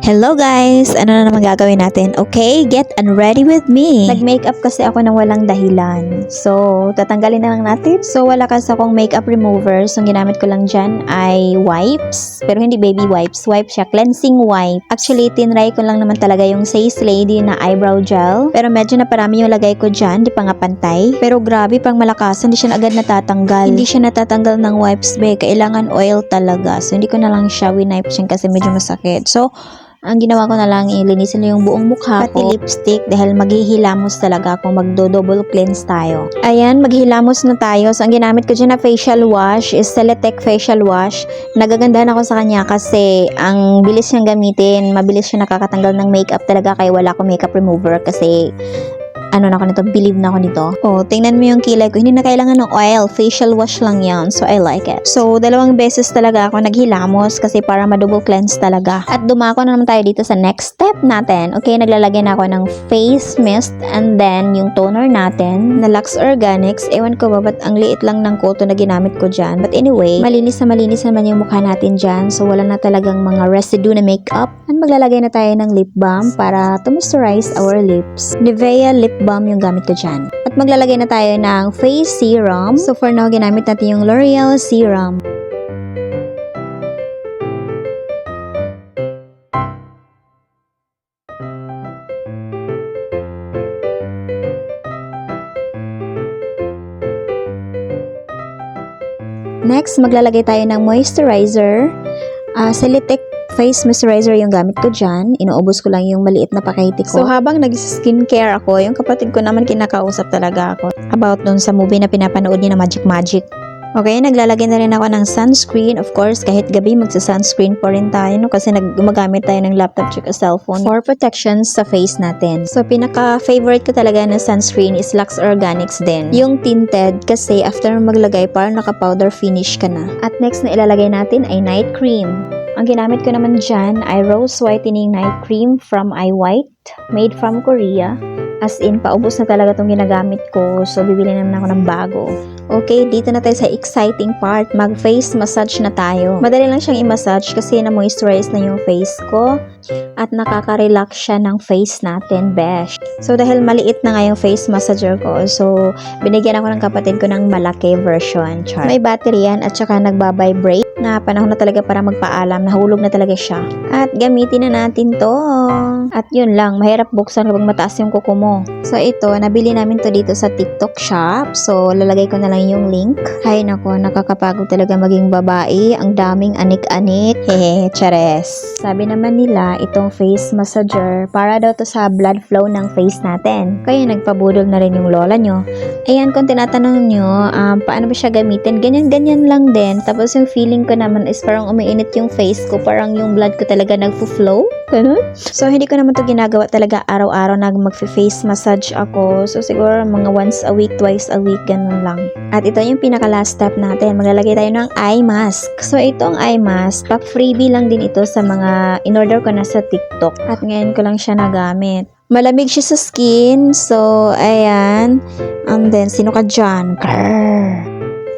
Hello guys! Ano na naman gagawin natin? Okay, get ready with me! Nag-makeup kasi ako ng walang dahilan. So, tatanggalin na lang natin. So, wala kasi akong makeup remover. So, ang ginamit ko lang dyan ay wipes. Pero hindi baby wipes. Wipes siya. Cleansing wipe. Actually, tinry ko lang naman talaga yung Says Lady na eyebrow gel. Pero medyo naparami yung lagay ko dyan. Di pa nga pantay. Pero grabe, pang malakas. Hindi siya agad natatanggal. Hindi siya natatanggal ng wipes, be. Kailangan oil talaga. So, hindi ko na lang siya winipe siya kasi medyo masakit. So, ang ginawa ko na lang, ilinisin yung buong mukha ko. Pati lipstick dahil maghihilamos talaga kung magdo-double cleanse tayo. Ayan, maghihilamos na tayo. So, ang ginamit ko dyan na facial wash is Celetec facial wash. Nagagandahan ako sa kanya kasi ang bilis niyang gamitin. Mabilis siya nakakatanggal ng makeup talaga kaya wala akong makeup remover kasi ano na ako nito, believe na ako nito. Oh, tingnan mo yung kilay ko. Hindi na kailangan ng oil. Facial wash lang yan. So, I like it. So, 2 beses talaga ako naghilamos kasi para ma-double cleanse talaga. At dumako na naman tayo dito sa next step natin. Okay, naglalagay na ako ng face mist and then yung toner natin na Lux Organics. Ewan ko ba, ba't ang liit lang ng koto na ginamit ko dyan. But anyway, malinis naman yung mukha natin dyan. So, wala na talagang mga residue na makeup. At maglalagay na tayo ng lip balm para to moisturize our lips. Nivea lip balm yung gamit ko dyan. At maglalagay na tayo ng face serum. So for now, ginamit natin yung L'Oreal serum. Next, maglalagay tayo ng moisturizer. Celetec face moisturizer yung gamit ko dyan. Inuubos ko lang yung maliit na pakete ko. So, habang nag-skincare ako, yung kapatid ko naman kinakausap talaga ako about dun sa movie na pinapanood niya na Magic Magic. Okay, naglalagay na rin ako ng sunscreen. Of course, kahit gabi magsa-sunscreen pa rin tayo, no? Kasi gumagamit tayo ng laptop tsaka cellphone for protection sa face natin. So, pinaka-favorite ko talaga na sunscreen is Lux Organics din. Yung tinted kasi after maglagay, parang naka-powder finish ka na. At next na ilalagay natin ay night cream. Ang ginamit ko naman dyan ay Rose Whitening Night Cream from iWhite, made from Korea. As in, paubos na talaga itong ginagamit ko. So, bibili naman ako ng bago. Okay, dito na tayo sa exciting part. Mag-face massage na tayo. Madali lang siyang i-massage kasi na-moisturize na yung face ko. At nakaka-relax siya ng face natin, besh. So, dahil maliit na nga yung face massager ko, so, binigyan ako ng kapatid ko ng malaki version. Char. May battery yan at saka nagbabibrate na panahon na talaga para magpaalam. Nahulog na talaga siya. At gamitin na natin to. At yun lang, mahirap buksan kapag mataas yung kuko mo. So, ito, nabili namin to dito sa TikTok shop. So, lalagay ko na lang yung link. Hay nako, nakakapagod talaga maging babae. Ang daming anik-anik. Hehe, chares. Sabi naman nila, itong face massager, para daw to sa blood flow ng face natin. Kaya nagpabudol na rin yung lola nyo. Ayan, kung tinatanong nyo, paano ba siya gamitin? Ganyan-ganyan lang din. Tapos yung feeling ko naman is parang umiinit yung face ko. Parang yung blood ko talaga nagfo-flow. Ganun. So, hindi ko naman to ginagawa talaga araw-araw na mag-face massage ako. So, siguro mga once a week, twice a week, ganun lang. At ito yung pinaka-last step natin. Maglalagay tayo ng eye mask. So, itong eye mask, pa-freebie lang din ito sa mga in-order ko na sa TikTok. At ngayon ko lang siya nagamit. Malamig siya sa skin. So, ayan. And then, sino ka dyan? Grrr.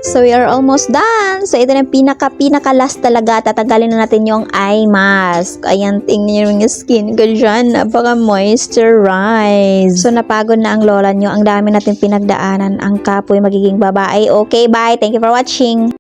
So, we are almost done. So, ito na pinaka-last talaga. Tatanggalin na natin yung eye mask. Ayan, tingnan yung skin ko dyan. Napaka-moisturize. So, napagod na ang lola nyo. Ang dami natin pinagdaanan. Ang kapoy magiging babae. Okay, bye. Thank you for watching.